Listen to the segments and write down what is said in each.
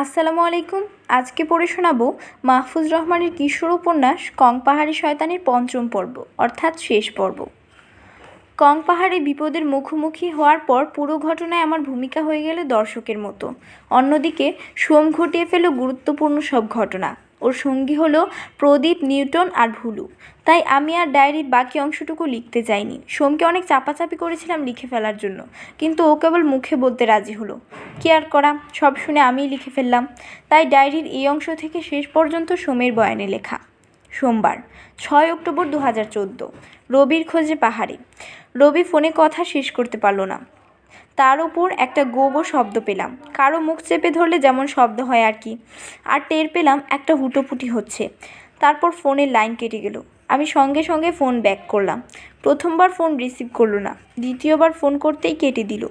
আসসালামু আলাইকুম। আজকে পড়ে শোনাবো মাহফুজ রহমানের কিশোর উপন্যাস কং পাহাড়ি শয়তানের পঞ্চম পর্ব অর্থাৎ শেষ পর্ব। কং পাহাড়ে বিপদের মুখোমুখি হওয়ার পর পুরো ঘটনায় আমার ভূমিকা হয়ে গেল দর্শকের মতো। অন্যদিকে সোম ঘটিয়ে ফেল গুরুত্বপূর্ণ সব ঘটনা। ওর সঙ্গী হলো প্রদীপ, নিউটন আর ভুলু। তাই আমি আর ডায়েরির বাকি অংশটুকু লিখতে চাইনি। সোমকে অনেক চাপাচাপি করেছিলাম লিখে ফেলার জন্য, কিন্তু ও কেবল মুখে বলতে রাজি হলো। কি আর করা, সব শুনে আমিই লিখে ফেললাম। তাই ডায়েরির এই অংশ থেকে শেষ পর্যন্ত সোমের বয়ানে লেখা। সোমবার 6 অক্টোবর 2014। রবির খোঁজে পাহাড়ে। রবি ফোনে কথা শেষ করতে পারল না। তার ওপর একটা গো শব্দ পেলাম, কারো মুখ চেপে ধরলে যেমন শব্দ হয় আর কি। আর টের পেলাম একটা হুটোপুটি হচ্ছে। তারপর ফোনের লাইন কেটে গেল। আমি সঙ্গে সঙ্গে ফোন ব্যাক করলাম। প্রথমবার ফোন রিসিভ করলো না, দ্বিতীয়বার ফোন করতেই কেটে দিল,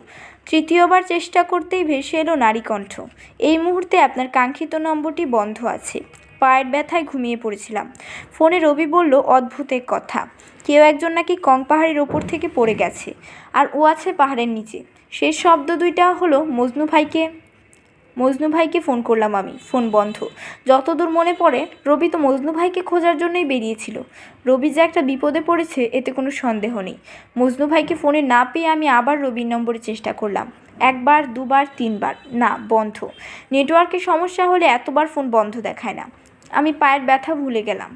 তৃতীয়বার চেষ্টা করতেই ভেসে এলো নারী কণ্ঠ। এই মুহূর্তে আপনার কাঙ্ক্ষিত নম্বরটি বন্ধ আছে। পায়ের ব্যথায় ঘুমিয়ে পড়েছিলাম। ফোনে রবি বলল অদ্ভুত এক কথা, কেউ একজন নাকি কং পাহাড়ের ওপর থেকে পড়ে গেছে আর ও আছে পাহাড়ের নিচে। শেষ শব্দ দুইটা হলো মজনু ভাইকে ফোন করলাম আমি, ফোন বন্ধ। যতদূর মনে পড়ে রবি তো মজনু ভাইকে খোঁজার জন্যই বেরিয়েছিল। রবি যে একটা বিপদে পড়েছে এতে কোনো সন্দেহ নেই। মজনু ভাইকে ফোনে না পেয়ে আমি আবার রবির নম্বরে চেষ্টা করলাম। একবার, দুবার, তিনবার, না, বন্ধ। নেটওয়ার্কের সমস্যা হলে এতবার ফোন বন্ধ দেখায় না। আমি পায়ের ব্যথা ভুলে গেলাম।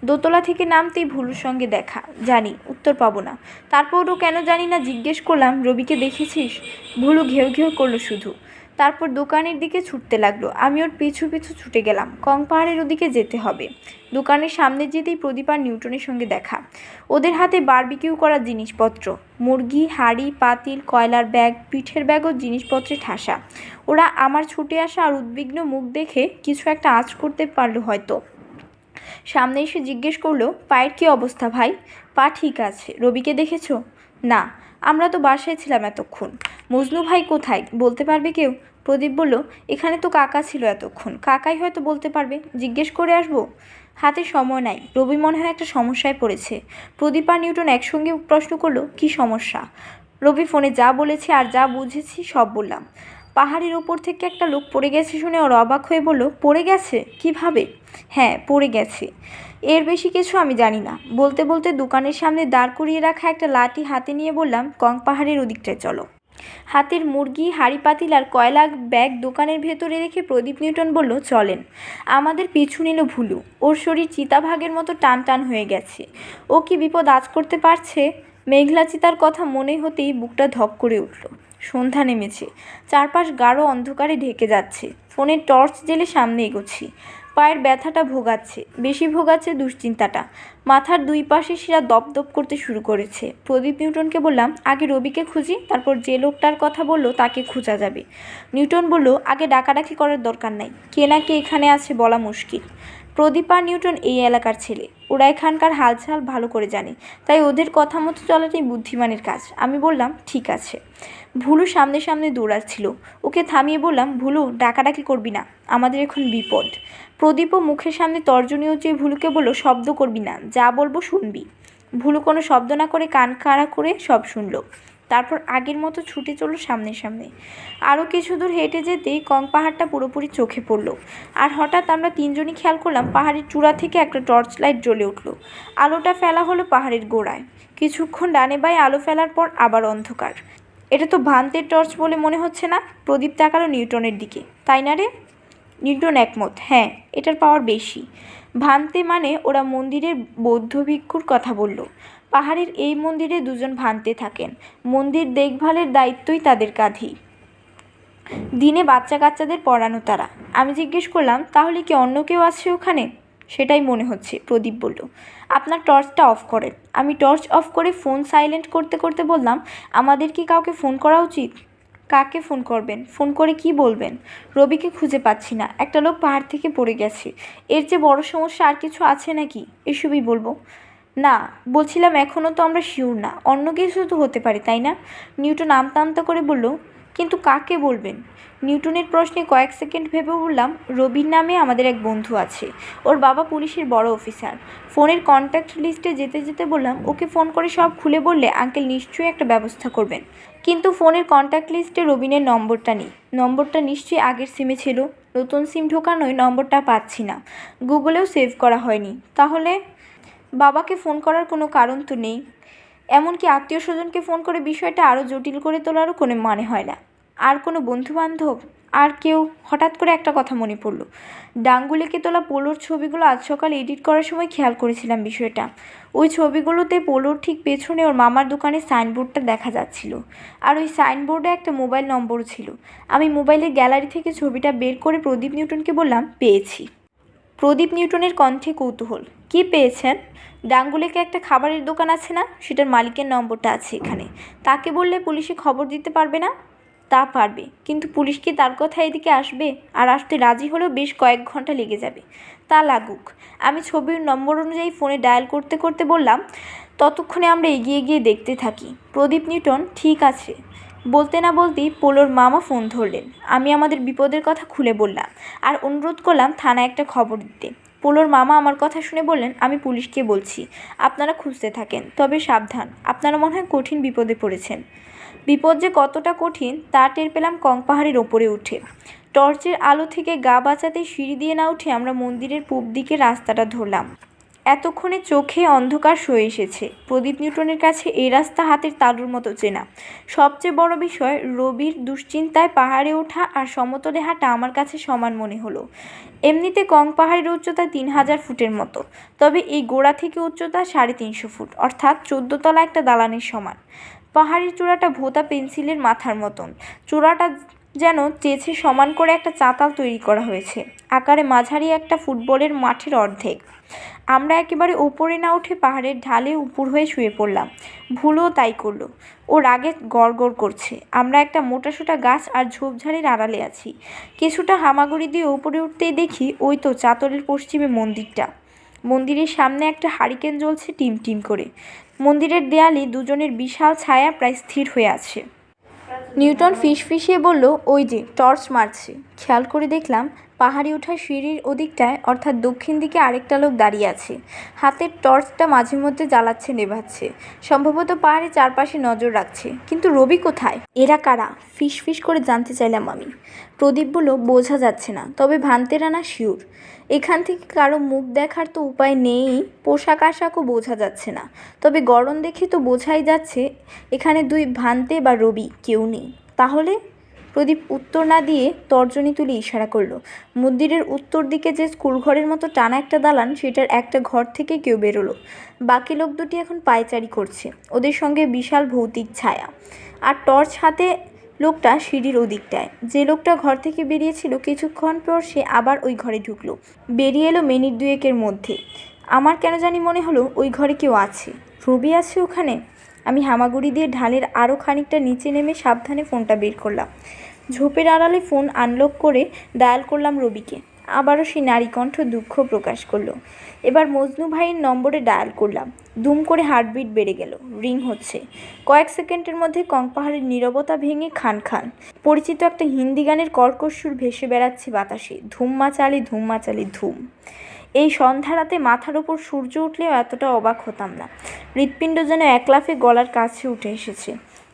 দোতলা থেকে নামতেই ভুলুর সঙ্গে দেখা, জানি উত্তর পাবো না। তারপরও কেন জানি না জিজ্ঞেস করলাম, রবিকে দেখেছিস? ভুলু ঘেউ ঘেউ করলো শুধু। তারপর দোকানের দিকে ছুটতে লাগলো। আমি ওর পিছু পিছু ছুটে গেলাম। কং পাহাড়ের ওদিকে যেতে হবে। দোকানের সামনে যেতেই প্রদীপ আর নিউটনের সঙ্গে দেখা। ওদের হাতে বারবিকিউ করা জিনিসপত্র, মুরগি, হাঁড়ি, পাতিল, কয়লার ব্যাগ, পিঠের ব্যাগও জিনিসপত্রে ঠাসা। ওরা আমার ছুটে আসা আর উদ্বিগ্ন মুখ দেখে কিছু একটা আঁচ করতে পারলো হয়তো। সামনে এসে জিজ্ঞেস করলো, পায়ের কী অবস্থা ভাই? পা ঠিক আছে। রবিকে দেখেছো? না, আমরা তো বাসায় ছিলাম এতক্ষণ। মজনু ভাই কোথায়, বলতে পারবে কেউ? প্রদীপ বলল, এখানে তো কাকা ছিল এতক্ষণ, কাকাই হয়তো বলতে পারবে। জিজ্ঞেস করে আসবো? হাতে সময় নাই। রবি মনে হয় একটা সমস্যায় পড়েছে। প্রদীপ আর নিউটন একসঙ্গে প্রশ্ন করলো, কী সমস্যা? রবি ফোনে যা বলেছে আর যা বুঝেছি সব বললাম। পাহাড়ের ওপর থেকে একটা লোক পড়ে গেছে শুনে ওর অবাক হয়ে বলল, পড়ে গেছে? কিভাবে? হ্যাঁ, পড়ে গেছে। এর বেশি কিছু আমি জানি না। বলতে বলতে দোকানের সামনে দাঁড় করিয়ে রাখা একটা লাঠি হাতে নিয়ে বললাম, কং পাহাড়ের ওদিকটায় চলো। হাতের মুরগি, হাঁড়ি পাতিল আর কয়লা ব্যাগ দোকানের ভেতরে রেখে প্রদীপ নিউটন বলল, চলেন। আমাদের পিছু নিল ভুলু। ওর শরীর চিতাভাগের মতো টান টান হয়ে গেছে। ও কি বিপদ আজ করতে পারছে? মেঘলা চিতার কথা মনে হতেই বুকটা ধক করে উঠল। সন্ধ্যা নেমেছে। চারপাশ গাঢ় অন্ধকারে ঢেকে যাচ্ছে। ফোনের টর্চ জেলে সামনে এগোচ্ছি। পায়ের ব্যথাটা ভোগাচ্ছে, বেশি ভোগাচ্ছে দুশ্চিন্তাটা। মাথার দুই পাশে শিরা দপদপ করতে শুরু করেছে। প্রদীপ নিউটনকে বললাম, আগে রবিকে খুঁজি, তারপর যে লোকটার কথা বললো তাকে খোঁজা যাবে। নিউটন বলল, আগে ডাকাডাকি করার দরকার নাই, কে না কে এখানে আছে বলা মুশকিল। প্রদীপ আর নিউটন এই এলাকার ছেলে, ওরা এখানকার হালচাল ভালো করে জানে, তাই ওদের কথা মতো চলাটাই বুদ্ধিমানের কাজ। আমি বললাম, ঠিক আছে। ভুলু সামনে সামনে দৌড়াচ্ছিল। ওকে থামিয়ে বললাম, ভুলু, ডাকাডাকি করবি না, আমাদের এখন বিপদ। প্রদীপও মুখের সামনে তর্জনী উঁচিয়ে ভুলুকে বলল, শব্দ করবি না, যা বলবো শুনবি। ভুলু কোনো শব্দ না করে কান খাড়া করে সব শুনল। তারপর আগের মতো ছুটে চলল সামনে সামনে। আরও কিছু দূর হেঁটে যেতেই কং পাহাড়টা পুরোপুরি চোখে পড়ল। আর হঠাৎ আমরা তিনজনই খেয়াল করলাম পাহাড়ের চূড়া থেকে একটা টর্চ লাইট জ্বলে উঠল। আলোটা ফেলা হলো পাহাড়ের গোড়ায়। কিছুক্ষণ ডানে বাঁয়ে আলো ফেলার পর আবার অন্ধকার। এটা তো ভান্তের টর্চ বলে মনে হচ্ছে না? প্রদীপ তাকালো নিউটনের দিকে। তাই না রে? নিউটন একমত, হ্যাঁ, এটার পাওয়ার বেশি। ভান্তে মানে ওরা মন্দিরের বৌদ্ধ ভিক্ষুর কথা বলল। পাহাড়ের এই মন্দিরে দুজন ভান্তে থাকেন। মন্দির দেখভালের দায়িত্বই তাদের কাঁধেই। দিনে বাচ্চা কাচ্চাদের পড়ানো তারা। আমি জিজ্ঞেস করলাম, তাহলে কি অন্য কেউ আছে ওখানে? সেটাই মনে হচ্ছে, প্রদীপ বলল। আপনার টর্চটা অফ করেন। আমি টর্চ অফ করে ফোন সাইলেন্ট করতে করতে বললাম, আমাদের কি কাউকে ফোন করা উচিত? কাকে ফোন করবেন? ফোন করে কি বলবেন? রবিকে খুঁজে পাচ্ছি না, একটা লোক পাহাড় থেকে পড়ে গেছে। এর চেয়ে বড় সমস্যা আর কিছু আছে নাকি? এসবই বলবো। না, বলছিলাম এখনও তো আমরা শিওর না, অন্য কিছু তো হতে পারে, তাই না? নিউটন আমতা আমতা করে বলল, কিন্তু কাকে বলবেন? নিউটনের প্রশ্নে কয়েক সেকেন্ড ভেবে বললাম, রবির নামে আমাদের এক বন্ধু আছে, ওর বাবা পুলিশের বড় অফিসার। ফোনের কন্ট্যাক্ট লিস্টে যেতে যেতে বললাম, ওকে ফোন করে সব খুলে বললে আঙ্কেল নিশ্চয়ই একটা ব্যবস্থা করবেন। কিন্তু ফোনের কন্ট্যাক্ট লিস্টে রবিনের নম্বরটা নেই। নম্বরটা নিশ্চয়ই আগের সিমে ছিল, নতুন সিম ঢোকানোয় নম্বরটা পাচ্ছি না, গুগলেও সেভ করা হয়নি। তাহলে বাবাকে ফোন করার কোনো কারণ তো নেই, এমনকি আত্মীয় স্বজনকে ফোন করে বিষয়টা আরও জটিল করে তোলারও কোনো মানে হয় না। আর কোনো বন্ধুবান্ধব আর কেউ? হঠাৎ করে একটা কথা মনে পড়ল, ডাঙ্গুলিকে তোলা পোলোর ছবিগুলো আজ সকালে এডিট করার সময় খেয়াল করেছিলাম বিষয়টা। ওই ছবিগুলোতে পোলোর ঠিক পেছনে ওর মামার দোকানের সাইনবোর্ডটা দেখা যাচ্ছিল, আর ওই সাইনবোর্ডে একটা মোবাইল নম্বরও ছিল। আমি মোবাইলের গ্যালারি থেকে ছবিটা বের করে প্রদীপ নিউটনকে বললাম, পেয়েছি। প্রদীপ নিউটনের কণ্ঠে কৌতূহল। কী পেয়েছেন? ডাঙ্গুলিকে একটা খাবারের দোকান আছে না, সেটার মালিকের নম্বরটা আছে এখানে। তাকে বললে পুলিশে খবর দিতে পারবে না? তা পারবে, কিন্তু পুলিশ কি তার কথা এদিকে আসবে? আর আসতে রাজি হলেও বেশ কয়েক ঘন্টা লেগে যাবে। তা লাগুক। আমি ছবির নম্বর অনুযায়ী ফোনে ডায়াল করতে করতে বললাম, ততক্ষণে আমরা এগিয়ে গিয়ে দেখতে থাকি। প্রদীপ নিউটন ঠিক আছে বলতে না বলতেই পোলোর মামা ফোন ধরলেন। আমি আমাদের বিপদের কথা খুলে বললাম আর অনুরোধ করলাম থানায় একটা খবর দিতে। পোলোর মামা আমার কথা শুনে বললেন, আমি পুলিশকে বলছি, আপনারা খুঁজতে থাকেন, তবে সাবধান, আপনারা মনে হয় কঠিন বিপদে পড়েছেন। বিপদ যে কতটা কঠিন তা টের পেলাম কংপাহাড়ের ওপরে উঠে। টর্চের আলো থেকে গা বাঁচাতে সিঁড়ি দিয়ে না উঠে আমরা মন্দিরের পূব দিকে রাস্তাটা ধরলাম। এতক্ষণে চোখে অন্ধকার সয়ে এসেছে। প্রদীপ নিউটনের কাছে এই রাস্তা হাতের তালুর মতো চেনা। সবচেয়ে বড় বিষয়, রবির দুশ্চিন্তায় পাহাড়ে ওঠা আর সমতলে হাঁটা আমার কাছে সমান মনে হলো। এমনিতে কংপাহাড়ের উচ্চতা 3000 ফুটের মতো, তবে এই গোড়া থেকে উচ্চতা 350 ফুট, অর্থাৎ 14 তলা একটা দালানের সমান। পাহাড়ের চূড়াটা ভোঁতা পেন্সিলের মাথার মতন। চূড়াটা যেন চেয়েছে সমান করে একটা চাতাল তৈরি করা হয়েছে, আকারে মাঝারি একটা ফুটবলের মাঠের অর্ধেক। আমরা একেবারে উপরে না উঠে পাহাড়ের ঢালে উপর হয়ে শুয়ে পড়লাম। ভুলও তাই করলো। ও রাগে গড়গড় করছে। আমরা একটা মোটাসোটা গাছ আর ঝোপঝাড়ের আড়ালে আছি। কিছুটা হামাগুড়ি দিয়ে উপরে উঠতেই দেখি, ওই তো চাতলের পশ্চিমে মন্দিরটা। মন্দিরের সামনে একটা হারিকেন জ্বলছে টিম টিম করে। মন্দিরের দেয়ালে দুজনের বিশাল ছায়া প্রায় স্থির হয়ে আছে। নিউটন ফিসফিসিয়ে বলল, ওই যে টর্চ মারছে। খেয়াল করে দেখলাম পাহাড়ে ওঠার সিঁড়ির ওদিকটায়, অর্থাৎ দক্ষিণ দিকে আরেকটা লোক দাঁড়িয়ে আছে। হাতের টর্চটা মাঝে মধ্যে জ্বালাচ্ছে নেভাচ্ছে, সম্ভবত পাহাড়ের চারপাশে নজর রাখছে। কিন্তু রবি কোথায়? এরা কারা? ফিসফিস করে জানতে চাইলাম আমি। প্রদীপ বলল, বোঝা যাচ্ছে না, তবে ভান্তেরা না শিওর। এখান থেকে কারো মুখ দেখার তো উপায় নেই, পোশাক আশাকও বোঝা যাচ্ছে না, তবে গড়ন দেখে তো বোঝাই যাচ্ছে এখানে দুই ভান্তে বা রবি কেউ নেই। তাহলে? প্রদীপ উত্তর না দিয়ে তর্জনী তুলে ইশারা করলো। মন্দিরের উত্তর দিকে যে স্কুলঘরের মতো টানা একটা দালান, সেটার একটা ঘর থেকে কেউ বেরোলো। বাকি লোক দুটি এখন পায়চারি করছে, ওদের সঙ্গে বিশাল ভৌতিক ছায়া। আর টর্চ হাতে লোকটা সিঁড়ির ওদিকটায়। যে লোকটা ঘর থেকে বেরিয়েছিল কিছুক্ষণ পর সে আবার ওই ঘরে ঢুকলো, বেরিয়ে এলো মিনিট দুয়েকের মধ্যে। আমার কেন জানি মনে হলো ওই ঘরে কেউ আছে। রবি আছে ওখানে? আমি হামাগুড়ি দিয়ে ঢালের আরও খানিকটা নিচে নেমে সাবধানে ফোনটা বের করলাম। ঝোপের আড়ালে ফোন আনলক করে ডায়াল করলাম রবিকে। আবারও সেই নারী কণ্ঠ দুঃখ প্রকাশ করলো। এবার মজনু ভাইয়ের নম্বরে ডায়াল করলাম। দুম করে হার্টবিট বেড়ে গেল, রিং হচ্ছে। কয়েক সেকেন্ডের মধ্যে কংপাহাড়ের নীরবতা ভেঙে খান খান পরিচিত একটা হিন্দি গানের কর্কশ সুর ভেসে বেড়াচ্ছে বাতাসে, ধুম মাচালি ধুম। এই সন্ধ্যারাতে মাথার ওপর সূর্য উঠলেও এতটা অবাক হতাম না। হৃৎপিণ্ড যেন এক লাফে গলার কাছে উঠে এসেছে।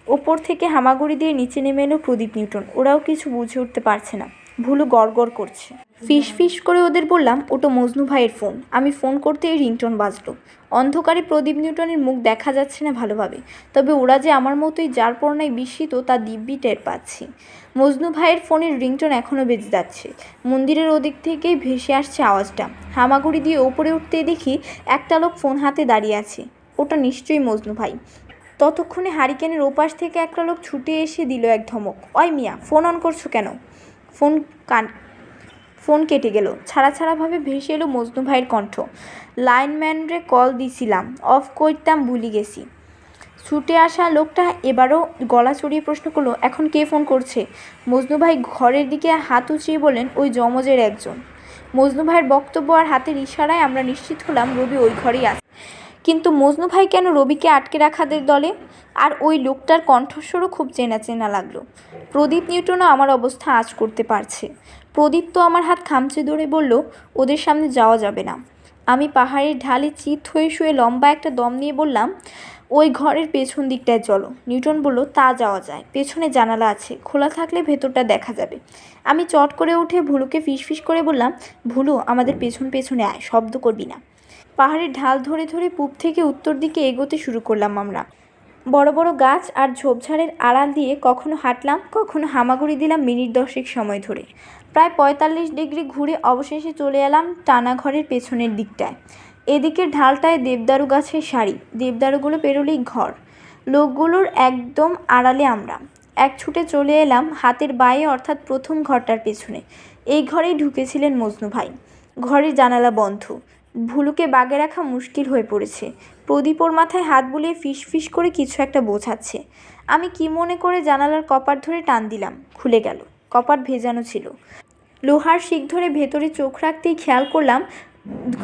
ওপর থেকে হামাগুড়ি দিয়ে নিচে নেমে এলো প্রদীপ নিউটন। ওরাও কিছু বুঝে উঠতে পারছে না, ভুলু গড়গড় করছে। ফিস ফিস করে ওদের বললাম, ওটা মজনু ভাইয়ের ফোন। আমি ফোন করতেই রিংটোন বাজলো। অন্ধকারে প্রদীপ নিউটনের মুখ দেখা যাচ্ছে না ভালোভাবে, তবে ওরা যে আমার মতোই যার পরনায় বিস্মিত তা দিব্যি টের পাচ্ছি। মজনু ভাইয়ের ফোনের রিংটোন এখনও বেজে যাচ্ছে। মন্দিরের ওদিক থেকেই ভেসে আসছে আওয়াজটা। হামাগুড়ি দিয়ে ওপরে উঠতেই দেখি একটা লোক ফোন হাতে দাঁড়িয়ে আছে। ওটা নিশ্চয়ই মজনু ভাই। ততক্ষণে হারিকেনের ওপাশ থেকে একটা লোক ছুটে এসে দিল এক ধমক, ওই মিয়া, ফোন অন করছো কেন? ফোন কেটে গেল। ছাড়াভাবে ভেসে এলো মজনু ভাইয়ের কণ্ঠ, লাইনম্যানরে কল দিছিলাম, অফ কইরতাম ভুলি গেছি। ছুটে আসা লোকটা এবারও গলা চড়িয়ে প্রশ্ন করলো, এখন কে ফোন করছে? মজনু ভাই ঘরের দিকে হাত উঁচিয়ে বললেন, ওই জমজের একজন। মজনু ভাইয়ের বক্তব্য আর হাতের ইশারায় আমরা নিশ্চিত হলাম রবি ওই ঘরেই আছে। কিন্তু মজনু ভাই কেন রবিকে আটকে রাখাদের দলে? আর ওই লোকটার কণ্ঠস্বরও খুব চেনা চেনা লাগলো। প্রদীপ নিউটনও আমার অবস্থা আঁচ করতে পারছে। প্রদীপ তো আমার হাত খামচে ধরে বলল, ওদের সামনে যাওয়া যাবে না। আমি পাহাড়ের ঢালে চিত হয়ে শুয়ে লম্বা একটা দম নিয়ে বললাম, ওই ঘরের পেছন দিকটায় চলো। নিউটন বলল, তা যাওয়া যায়, পেছনে জানালা আছে, খোলা থাকলে ভেতরটা দেখা যাবে। আমি চট করে উঠে ভুলুকে ফিসফিস করে বললাম, ভুলু, আমাদের পেছন পেছনে আয়, শব্দ করবি না। পাহাড়ের ঢাল ধরে ধরে পূব থেকে উত্তর দিকে এগোতে শুরু করলাম আমরা। বড় বড় গাছ আর ঝোপঝাড়ের আড়াল দিয়ে কখনো হাঁটলাম, কখনো হামাগুড়ি দিলাম মিনিট 10 সময় ধরে। প্রায় 45 ডিগ্রি ঘুরে অবশেষে চলে এলাম টানা ঘরের পেছনের দিকটায়। এদিকের ঢালটায় দেবদারু গাছের সারি, দেবদারুগুলো পেরোলেই ঘর, লোকগুলোর একদম আড়ালে আমরা। এক ছুটে চলে এলাম হাতের বাঁয়ে অর্থাৎ প্রথম ঘরটার পেছনে। এই ঘরেই ঢুকেছিলেন মজনু ভাই। ঘরের জানালা বন্ধ, ভুলুকে বাগে রাখা মুশকিল হয়ে পড়েছে। প্রদীপ ওর মাথায় হাত বুলিয়ে ফিস ফিস করে কিছু একটা বোঝাচ্ছে। আমি কি মনে করে জানালার কপাট ধরে টান দিলাম, খুলে গেল। কপাট ভেজানো ছিল। লোহার শিক ধরে ভেতরে চোখ রাখতেই খেয়াল করলাম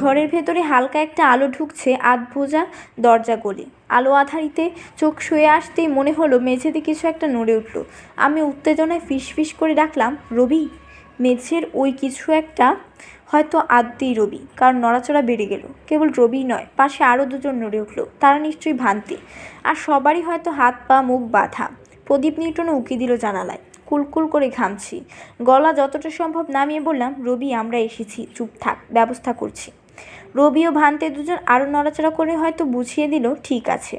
ঘরের ভেতরে হালকা একটা আলো ঢুকছে আধ ভোজা দরজা গলে। আলো আধারিতে চোখ শুয়ে আসতেই মনে হলো মেঝেতে কিছু একটা নড়ে উঠল। আমি উত্তেজনায় ফিস ফিস করে ডাকলাম, রবি। মেঝের ওই কিছু একটা হয়তো আদ্যেই রবি, কারণ নড়াচড়া বেড়ে গেল। কেবল রবিই নয়, পাশে আরও দুজন নড়ে উঠল। তারা নিশ্চয়ই ভ্রান্তি, আর সবারই হয়তো হাত পা মুখ বাঁধা। প্রদীপ নিউটনও উকি দিল জানালায়। কুলকুল করে ঘামছি। গলা যতটা সম্ভব নামিয়ে বললাম, রবি, আমরা এসেছি, চুপ থাক, ব্যবস্থা করছি। রবি ও ভান্তে দুজন আরও নড়াচড়া করে হয়তো বুঝিয়ে দিল, ঠিক আছে।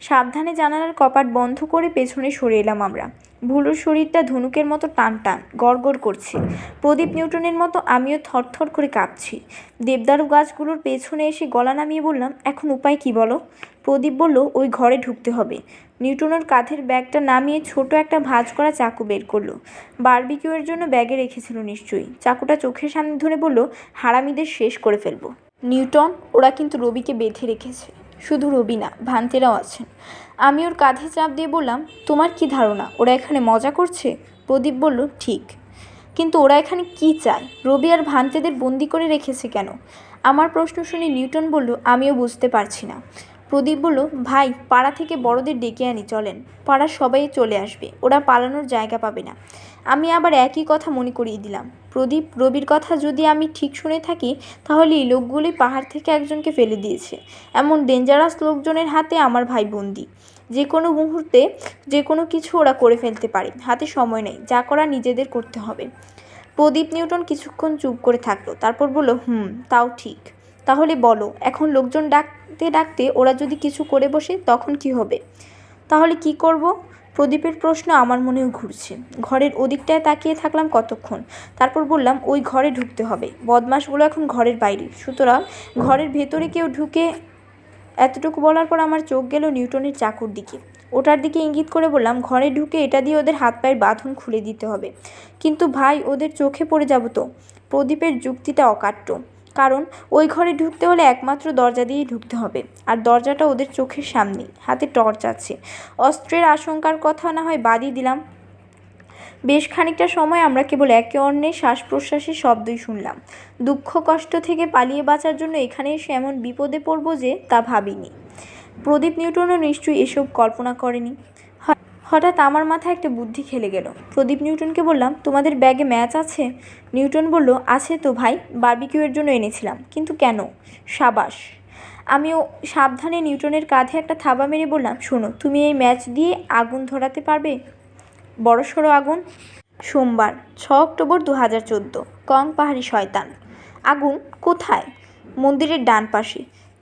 সাবধানে জানালার কপাট বন্ধ করে পেছনে সরে এলাম আমরা। ভুলুর শরীরটা ধনুকের মতো টান টান গড়গড় করছে। প্রদীপ নিউটনের মতো আমিও থরথর করে কাঁপছি। দেবদারু গাছগুলোর পেছনে এসে গলা নামিয়ে বললাম, এখন উপায় কি বলো? প্রদীপ বলল, ওই ঘরে ঢুকতে হবে। নিউটনের কাঁধের ব্যাগটা নামিয়ে ছোট একটা ভাঁজ করা চাকু বের করলো। বারবিকিউয়ের জন্য ব্যাগে রেখেছিল নিশ্চয়ই। চাকুটা চোখের সামনে ধরে বলল, হারামিদের শেষ করে ফেলবো। নিউটন, ওরা কিন্তু রবিকে বেঁধে রেখেছে। শুধু রবি না, ভান্তেরাও আছেন। আমি ওর কাঁধে চাপ দিয়ে বললাম, তোমার কি ধারণা ওরা এখানে মজা করছে? প্রদীপ বলল, ঠিক। কিন্তু ওরা এখানে কি চায়? রবি আর ভান্তেদের বন্দি করে রেখেছে কেন? আমার প্রশ্ন শুনে নিউটন বলল, আমিও বুঝতে পারছি না। প্রদীপ বলল, ভাই, পাড়া থেকে বড়দের ডেকে আনি, চলেন। পাড়ার সবাই চলে আসবে, ওরা পালানোর জায়গা পাবে না। আমি আবার একই কথা মনে করিয়ে দিলাম। প্রদীপ, রবির কথা যদি আমি ঠিক শুনে থাকি, তাহলে এই লোকগুলোই পাহাড় থেকে একজনকে ফেলে দিয়েছে। এমন ডেঞ্জারাস লোকজনের হাতে আমার ভাই বন্দি। যে কোনো মুহূর্তে যে কোনো কিছু ওরা করে ফেলতে পারে। হাতে সময় নেই, যা করা নিজেদের করতে হবে। প্রদীপ নিউটন কিছুক্ষণ চুপ করে থাকলো, তারপর বলল, তাও ঠিক। তাহলে বলো, এখন লোকজন ডাকতে ডাকতে ওরা যদি কিছু করে বসে, তখন কি হবে? তাহলে কি করব? প্রদীপের প্রশ্ন আমার মনেও ঘুরছে। ঘরের ওদিকটায় তাকিয়ে থাকলাম কতক্ষণ, তারপর বললাম, ওই ঘরে ঢুকতে হবে। বদমাশগুলো এখন ঘরের বাইরে, সুতরাং ঘরের ভেতরে কেউ ঢুকে। এতটুকু বলার পর আমার চোখ গেল নিউটনের চাকুর দিকে। ওটার দিকে ইঙ্গিত করে বললাম, ঘরে ঢুকে এটা দিয়ে ওদের হাত পায়ের বাঁধন খুলে দিতে হবে। কিন্তু ভাই, ওদের চোখে পড়ে যাব তো। প্রদীপের যুক্তিটা অকাট্য, কারণ ওই ঘরে ঢুকতে হলে একমাত্র দরজা দিয়েই ঢুকতে হবে, আর দরজাটা ওদের চোখের সামনেই। হাতে টর্চ আছে। অস্ত্রের আশঙ্কার কথা না হয় বাদই দিলাম। বেশ খানিকটা সময় আমরা কেবল একে অন্যের শ্বাস প্রশ্বাসের শব্দই শুনলাম। দুঃখ কষ্ট থেকে পালিয়ে বাঁচার জন্য এখানে এসে এমন বিপদে পড়ব যে তা ভাবিনি। প্রদীপ নিউটনও নিশ্চয়ই এসব কল্পনা করেনি। হঠাৎ আমার মাথায় একটা বুদ্ধি খেলে গেল। প্রদীপ নিউটনকে বললাম, তোমাদের ব্যাগে ম্যাচ আছে? নিউটন বলল, আছে তো ভাই, বারবিকিউয়ের জন্য এনেছিলাম। কিন্তু কেন? সাবাস। আমিও সাবধানে নিউটনের কাঁধে একটা থাবা মেরে বললাম, শোনো, তুমি এই ম্যাচ দিয়ে আগুন ধরাতে পারবে? বড়সড় আগুন। সোমবার, 6 অক্টোবর 2014। কং পাহাড়ি শয়তান। আগুন কোথায়? মন্দিরের ডান পাশে।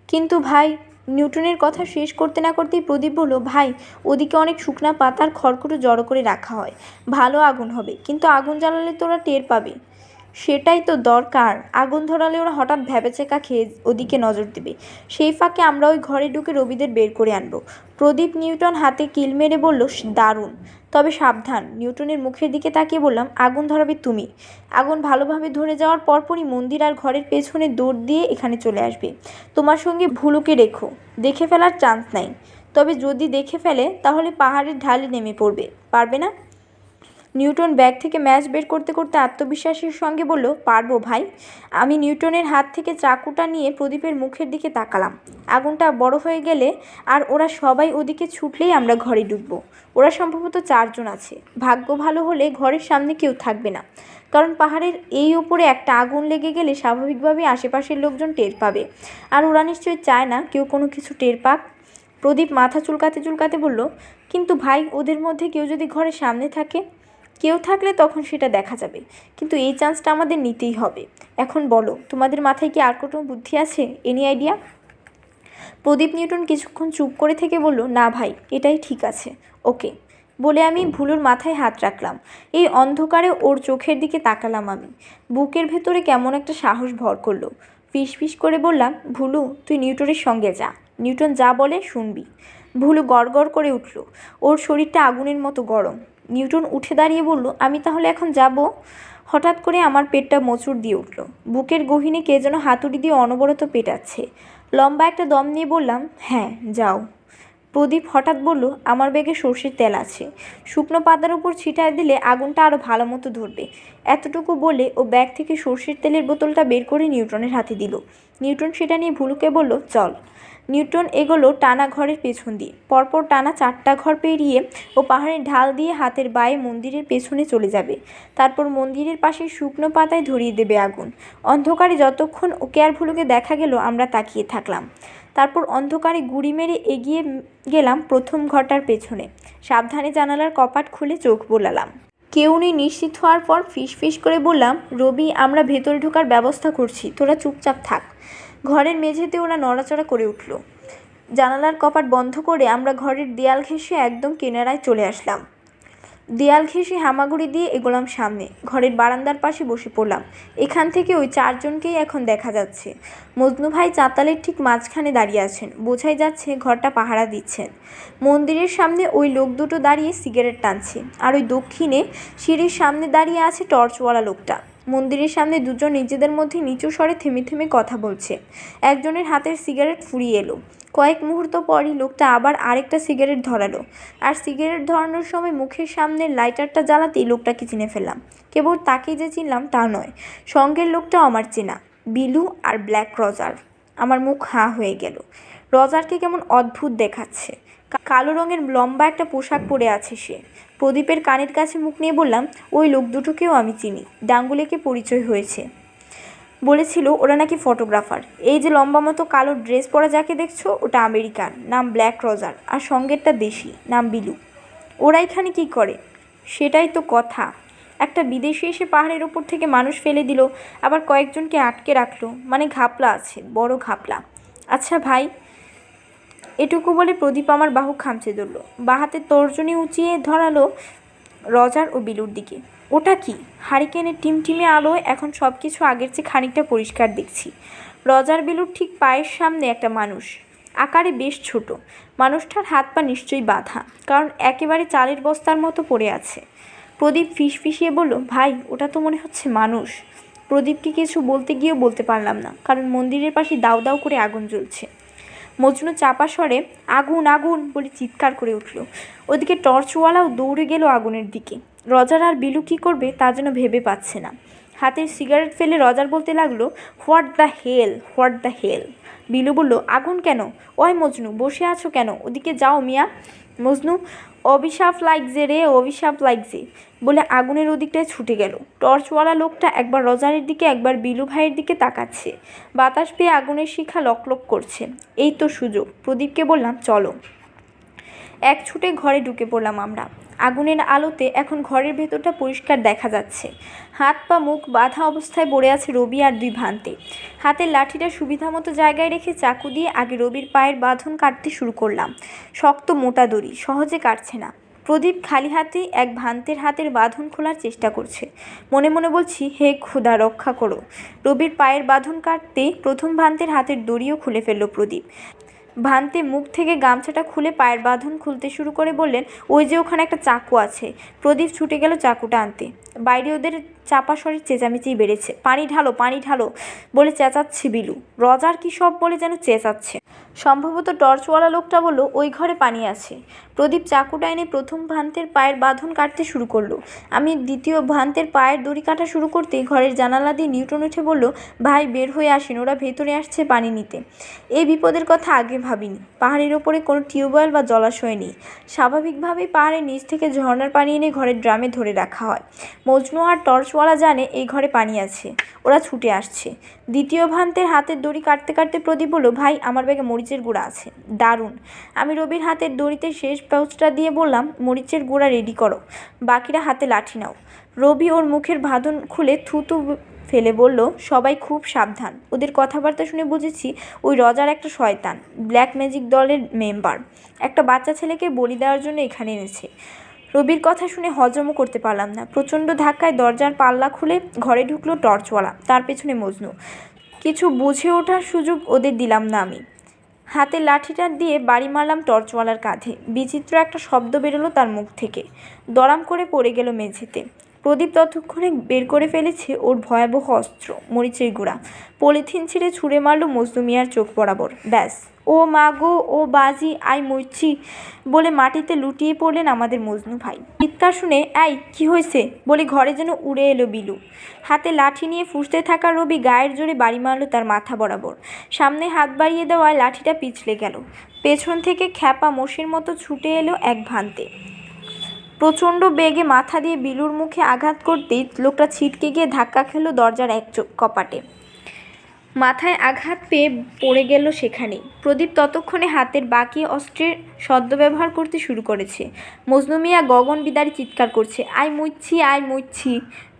কিন্তু ভাই, নিউটনের কথা শেষ করতে না করতেই প্রদীপ বলল, ভাই, ওদিকে অনেক শুকনা পাতার খড়কুটো জড়ো করে রাখা হয়, ভালো আগুন হবে। কিন্তু আগুন জ্বালালে তো ওরা টের পাবে। সেটাই তো দরকার। আগুন ধরালে ওরা হঠাৎ ভ্যাবেচেকা খেয়ে ওদিকে নজর দেবে। সেই ফাঁকে আমরা ওই ঘরে ঢুকে রবিদের বের করে আনবো। প্রদীপ নিউটন হাতে কিল মেরে বলল, দারুণ। তবে সাবধান। নিউটনের মুখের দিকে তাকিয়ে বললাম, আগুন ধরাবে তুমি। আগুন ভালোভাবে ধরে যাওয়ার পরপরই মন্দির আর ঘরের পেছনে দৌড় দিয়ে এখানে চলে আসবে। তোমার সঙ্গে ভুলুকে রেখো। দেখে ফেলার চান্স নাই। তবে যদি দেখে ফেলে, তাহলে পাহাড়ের ঢালে নেমে পড়বে। পারবে না? নিউটন ব্যাগ থেকে ম্যাচ বের করতে করতে আত্মবিশ্বাসের সঙ্গে বলল, পারবো ভাই। আমি নিউটনের হাত থেকে চাকুটা নিয়ে প্রদীপের মুখের দিকে তাকালাম। আগুনটা বড় হয়ে গেলে আর ওরা সবাই ওদিকে ছুটলেই আমরা ঘরে ঢুকবো। ওরা সম্ভবত 4 জন আছে। ভাগ্য ভালো হলে ঘরের সামনে কেউ থাকবে না, কারণ পাহাড়ের এই ওপরে একটা আগুন লেগে গেলে স্বাভাবিকভাবেই আশেপাশের লোকজন টের পাবে, আর ওরা নিশ্চয়ই চায় না কেউ কোনো কিছু টের পাক। প্রদীপ মাথা চুলকাতে চুলকাতে বলল, কিন্তু ভাই, ওদের মধ্যে কেউ যদি ঘরের সামনে থাকে? কেউ থাকলে তখন সেটা দেখা যাবে, কিন্তু এই চান্সটা আমাদের নিতেই হবে। এখন বলো, তোমাদের মাথায় কি আর কোনো বুদ্ধি আছে? Any idea? প্রদীপ নিউটন কিছুক্ষণ চুপ করে থেকে বলল, না ভাই, এটাই ঠিক আছে, ওকে। বলে আমি ভুলুর মাথায় হাত রাখলাম। এই অন্ধকারে ওর চোখের দিকে তাকালাম আমি। বুকের ভেতরে কেমন একটা সাহস ভর করলো। ফিস ফিস করে বললাম, ভুলু, তুই নিউটনের সঙ্গে যা। নিউটন যা বলে শুনবি। ভুলু গড়গড় করে উঠল। ওর শরীরটা আগুনের মতো গরম। নিউটন উঠে দাঁড়িয়ে বলল, আমি তাহলে এখন যাব? হঠাৎ করে আমার পেটটা মোচড় দিয়ে উঠল। বুকের গহীনে কে যেন হাতুড়ি দিয়ে অনবরত পেটাচ্ছে। লম্বা একটা দম নিয়ে বললাম, হ্যাঁ, যাও। প্রদীপ হঠাৎ বলল, আমার ব্যাগে সর্ষের তেল আছে, শুকনো পাতার উপর ছিটায় দিলে আগুনটা আরও ভালো মতো ধরবে। এতটুকু বলে ও ব্যাগ থেকে সর্ষের তেলের বোতলটা বের করে নিউটনের হাতে দিল। নিউটন সেটা নিয়ে ভুলুকে বলল, চল। নিউটন এগোলো টানা ঘরের পেছন দিয়ে। পরপর টানা 4টা ঘর পেরিয়ে ও পাহাড়ের ঢাল দিয়ে হাতের বায়ে মন্দিরের পেছনে চলে যাবে। তারপর মন্দিরের পাশে শুকনো পাতায় ধরিয়ে দেবে আগুন। অন্ধকারে যতক্ষণ ওকে আর ভুলুকে দেখা গেল, আমরা তাকিয়ে থাকলাম। তারপর অন্ধকারে গুড়ি মেরে এগিয়ে গেলাম প্রথম ঘরটার পেছনে। সাবধানে জানালার কপাট খুলে চোখ বোলালাম। কেউ নেই নিশ্চিত হওয়ার পর ফিস ফিস করে বললাম, রবি, আমরা ভেতরে ঢোকার ব্যবস্থা করছি, তোরা চুপচাপ থাক। ঘরের মেঝেতে ওরা নড়াচড়া করে উঠল। জানালার কপাট বন্ধ করে আমরা ঘরের দেয়াল ঘেঁষে একদম কিনারায় চলে আসলাম। দেয়াল ঘেঁষে হামাগুড়ি দিয়ে এগোলাম সামনে। ঘরের বারান্দার পাশে বসে পড়লাম। এখান থেকে ওই 4 জনকেই এখন দেখা যাচ্ছে। মজনু ভাই চাতালের ঠিক মাঝখানে দাঁড়িয়ে আছেন, বোঝাই যাচ্ছে ঘরটা পাহারা দিচ্ছেন। মন্দিরের সামনে ওই লোক দুটো দাঁড়িয়ে সিগারেট টানছে, আর ওই দক্ষিণে সিঁড়ির সামনে দাঁড়িয়ে আছে টর্চওয়ালা লোকটা। মন্দিরের সামনে দুজন নিজেদের মধ্যে নিচু স্বরে থেমে থেমে কথা বলছে। একজনের হাতের সিগারেট ফুরিয়ে এলো। কয়েক মুহূর্ত পরই লোকটা আবার আরেকটা সিগারেট ধরালো, আর সিগারেট ধরানোর সময় মুখের সামনের লাইটারটা জ্বালাতেই লোকটাকে চিনে ফেললাম। কেবল তাকেই যে চিনলাম তা নয়, সঙ্গের লোকটাও আমার চেনা, বিলু আর ব্ল্যাক রজার। আমার মুখ হাঁ হয়ে গেল। রজারকে কেমন অদ্ভুত দেখাচ্ছে। কালো রঙের লম্বা একটা পোশাক পরে আছে সে। প্রদীপের কানের কাছে মুখ নিয়ে বললাম, ওই লোক দুটোকেও আমি চিনি, ডাঙ্গুলেকে পরিচয় হয়েছে। বলেছিল ওরা নাকি ফটোগ্রাফার। এই যে লম্বা মতো কালো ড্রেস পরা যাকে দেখছো, ওটা আমেরিকান, নাম ব্ল্যাক রজার, আর সঙ্গেরটা দেশি, নাম বিলু। ওরা এখানে কী করে? সেটাই তো কথা। একটা বিদেশি এসে পাহাড়ের ওপর থেকে মানুষ ফেলে দিল, আবার কয়েকজনকে আটকে রাখলো, মানে ঘাপলা আছে, বড় ঘাপলা। আচ্ছা ভাই, এটুকু বলে প্রদীপ আমার বাহু খামচে ধরল, বাঁ হাতে তর্জনী উঁচিয়ে ধরালো রজার ও বিলুর দিকে। ওটা কি? হারিকেনের টিমটিমে আলোয় এখন সব কিছু আগের চেয়ে খানিকটা পরিষ্কার দেখছি। রজার বিলুর ঠিক পায়ের সামনে একটা মানুষ, আকারে বেশ ছোট। মানুষটার হাত পা নিশ্চয়ই বাঁধা, কারণ একেবারে চালের বস্তার মতো পড়ে আছে। প্রদীপ ফিসফিসিয়ে বলল, ভাই, ওটা তো মনে হচ্ছে মানুষ। প্রদীপকে কিছু বলতে গিয়েও বলতে পারলাম না, কারণ মন্দিরের পাশে দাউ দাউ করে আগুন জ্বলছে। মজনু চাপা স্বরে আগুন আগুন বলে চিৎকার করে উঠল। ওদিকে টর্চওয়ালাও দৌড়ে গেল আগুনের দিকে। রজার আর বিলু কী করবে তা যেন ভেবে পাচ্ছে না। হাতের সিগারেট ফেলে রজার বলতে লাগলো, what the hell, what the hell. Bilu বলল, আগুন কেন? ওই মজনু, বসে আছো কেন? ওদিকে যাও মিয়া। মজনু, অভিশাপ লাগছে রে, অভিশাপ লাগছে বলে আগুনের ওদিকটায় ছুটে গেল। টর্চওয়ালা লোকটা একবার রজারের দিকে একবার বিলু ভাইয়ের দিকে তাকাচ্ছে। বাতাস পেয়ে আগুনের শিখা লকলক করছে। এই তো সুযোগ। প্রদীপকে বললাম, চলো। এক ছুটে ঘরে ঢুকে পড়লাম আমরা। আগুনের আলোতে এখন ঘরের ভেতরটা পরিষ্কার দেখা যাচ্ছে। হাত পা মুখ বাঁধা অবস্থায় পড়ে আছে রবি আর 2 ভান্তে। হাতের লাঠিটা সুবিধা মতো জায়গায় রেখে চাকু দিয়ে আগে রবির পায়ের বাঁধন কাটতে শুরু করলাম। শক্ত মোটা দড়ি, সহজে কাটছে না। প্রদীপ খালি হাতে এক ভান্তের হাতের বাঁধন খোলার চেষ্টা করছে। মনে মনে বলছি, হে খোদা, রক্ষা করো। রবির পায়ের বাঁধন কাটতেই প্রথম ভান্তের হাতের দড়িও খুলে ফেলল প্রদীপ। ভান্তে মুখ থেকে গামছাটা খুলে পায়ের বাঁধন খুলতে শুরু করে বললেন, ওই যে ওখানে একটা চাকু আছে। প্রদীপ ছুটে গেল চাকুটা আনতে। বাইরে ওদের চাপা স্বরের চেঁচামেচি বেড়েছে। পানি ঢালো, পানি ঢালো বলে চেঁচাচ্ছে বিলু। রজার কী সব বলে যেন চেঁচাচ্ছে। সম্ভবত টর্চওয়ালা লোকটা বলল ওই ঘরে পানি আছে। প্রদীপ চাকুটা এনে প্রথম ভ্রান্তের পায়ের বাঁধন কাটতে শুরু করলো। আমি দ্বিতীয় ভ্রান্তের পায়ের দড়ি কাটা শুরু করতেই ঘরের জানালা দিয়ে নিউটন উঠে বলল, ভাই বের হয়ে আসেন, ওরা ভেতরে আসছে পানি নিতে। এই বিপদের কথা আগে ভাবিনি। পাহাড়ের ওপরে কোনো টিউবওয়েল বা জলাশয় নেই। স্বাভাবিকভাবেই পাহাড়ের নিচ থেকে ঝর্ণার পানি এনে ঘরের ড্রামে ধরে রাখা হয়। মজনু আর টর্চওয়ালা জানে এই ঘরে পানি আছে, ওরা ছুটে আসছে। দ্বিতীয় ভ্রান্তের হাতের দড়ি কাটতে কাটতে প্রদীপ বলল, ভাই আমার ব্যাগে মরিচের গুঁড়া আছে। দারুণ। আমি রবির হাতের দড়িতে শেষ পাউচটা দিয়ে বললাম, মরিচের গুঁড়া রেডি করো, বাকিরা হাতে লাঠি নাও। রবি ওর মুখের বাঁধন খুলে থুতু ফেলে বলল, সবাই খুব সাবধান। ওদের কথাবার্তা শুনে বুঝেছি ওই রজার একটা শয়তান, ব্ল্যাক ম্যাজিক দলের মেম্বার। একটা বাচ্চা ছেলেকে বলি দেওয়ার জন্য এখানে এনেছে। রবির কথা শুনে হজমও করতে পারলাম না। প্রচণ্ড ধাক্কায় দরজার পাল্লা খুলে ঘরে ঢুকলো টর্চওয়ালা, তার পেছনে মজনু। কিছু বুঝে ওঠার সুযোগ ওদের দিলাম না আমি। হাতে লাঠিটা দিয়ে বাড়ি মারলাম টর্চওয়ালার কাঁধে। বিচিত্র একটা শব্দ বেরোলো তার মুখ থেকে। দড়াম করে পড়ে গেল মেঝেতে। প্রদীপ ততক্ষণে বের করে ফেলেছে ওর ভয়াবহ অস্ত্র, মরিচের গুঁড়া। পলিথিন ছিঁড়ে ছুঁড়ে মারল মজনু মিয়ার চোখ বরাবর। ব্যাস। ও মা গো, ও বাজি, আই মরছি বলে মাটিতে লুটিয়ে পড়লেন আমাদের মজনু ভাই। চিৎকার শুনে এই কি হয়েছে বলে ঘরে যেন উড়ে এলো বিলু। হাতে লাঠি নিয়ে ফুঁসতে থাকা রবি গায়ের জোরে বাড়ি মারল তার মাথা বরাবর। সামনে হাত বাড়িয়ে দেওয়ায় লাঠিটা পিছলে গেল। পেছন থেকে খ্যাপা মোষের মতো ছুটে এলো এক ভ্রান্তে। প্রচণ্ড বেগে মাথা দিয়ে বিলুর মুখে আঘাত করতেই লোকটা ছিটকে গিয়ে ধাক্কা খেলো দরজার এক কপাটে। মাথায় আঘাত পেয়ে পড়ে গেল সেখানেই। প্রদীপ ততক্ষণে হাতের বাকি অস্ত্রের সদ্ব্যবহার করতে শুরু করেছে। মজনু মিয়া গগন বিদারী চিৎকার করছে, আই মুচ্ছি, আই মুচ্ছি।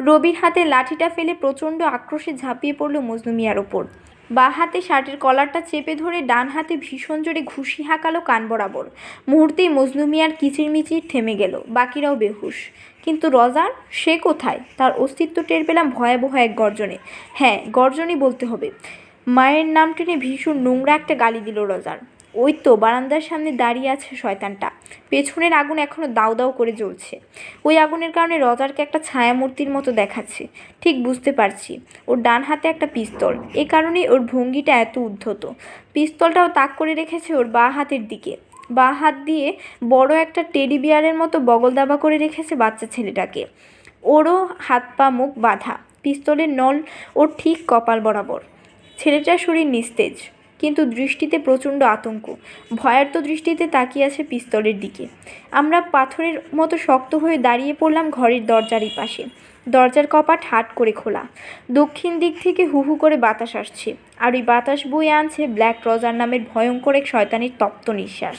রবির হাতে লাঠিটা ফেলে প্রচণ্ড আক্রোশে ঝাঁপিয়ে পড়ল মজনু মিয়ার ওপর। বাঁ হাতে শার্টের কলারটা চেপে ধরে ডান হাতে ভীষণ জোরে ঘুষি হাঁকালো কান বরাবর। মুহূর্তেই মজনু মিয়ার কিচিরমিচির থেমে গেল, বাকিরাও বেহুশ। কিন্তু রজার, সে কোথায়? তার অস্তিত্ব টের পেলাম ভয়াবহ এক গর্জনে। হ্যাঁ, গর্জনই বলতে হবে। মায়ের নাম টেনে ভীষণ নোংরা একটা গালি দিল রজার। ওই তো বারান্দার সামনে দাঁড়িয়ে আছে শয়তানটা। পেছনের আগুন এখনও দাউ দাউ করে জ্বলছে। ওই আগুনের কারণে রজারকে একটা ছায়ামূর্তির মতো দেখাচ্ছে। ঠিক বুঝতে পারছি ওর ডান হাতে একটা পিস্তল, এ কারণেই ওর ভঙ্গিটা এত উদ্ধত। পিস্তলটাও তাক করে রেখেছে ওর বাঁ হাতের দিকে। বাঁ হাত দিয়ে বড় একটা টেডি বিয়ারের মতো বগল দাবা করে রেখেছে বাচ্চা ছেলেটাকে। ওরও হাত পা মুখ বাঁধা, পিস্তলের নল ওর ঠিক কপাল বরাবর। ছেলেটার শরীর নিস্তেজ, কিন্তু দৃষ্টিতে প্রচণ্ড আতঙ্ক। ভয়ার্ত দৃষ্টিতে তাকিয়ে আছে পিস্তলের দিকে। আমরা পাথরের মতো শক্ত হয়ে দাঁড়িয়ে পড়লাম ঘরের দরজারই পাশে। দরজার কপাট হাট করে খোলা। দক্ষিণ দিক থেকে হু হু করে বাতাস আসছে, আর ওই বাতাস বয়ে আনছে ব্ল্যাক রজার নামের ভয়ঙ্কর এক শয়তানের তপ্ত নিঃশ্বাস।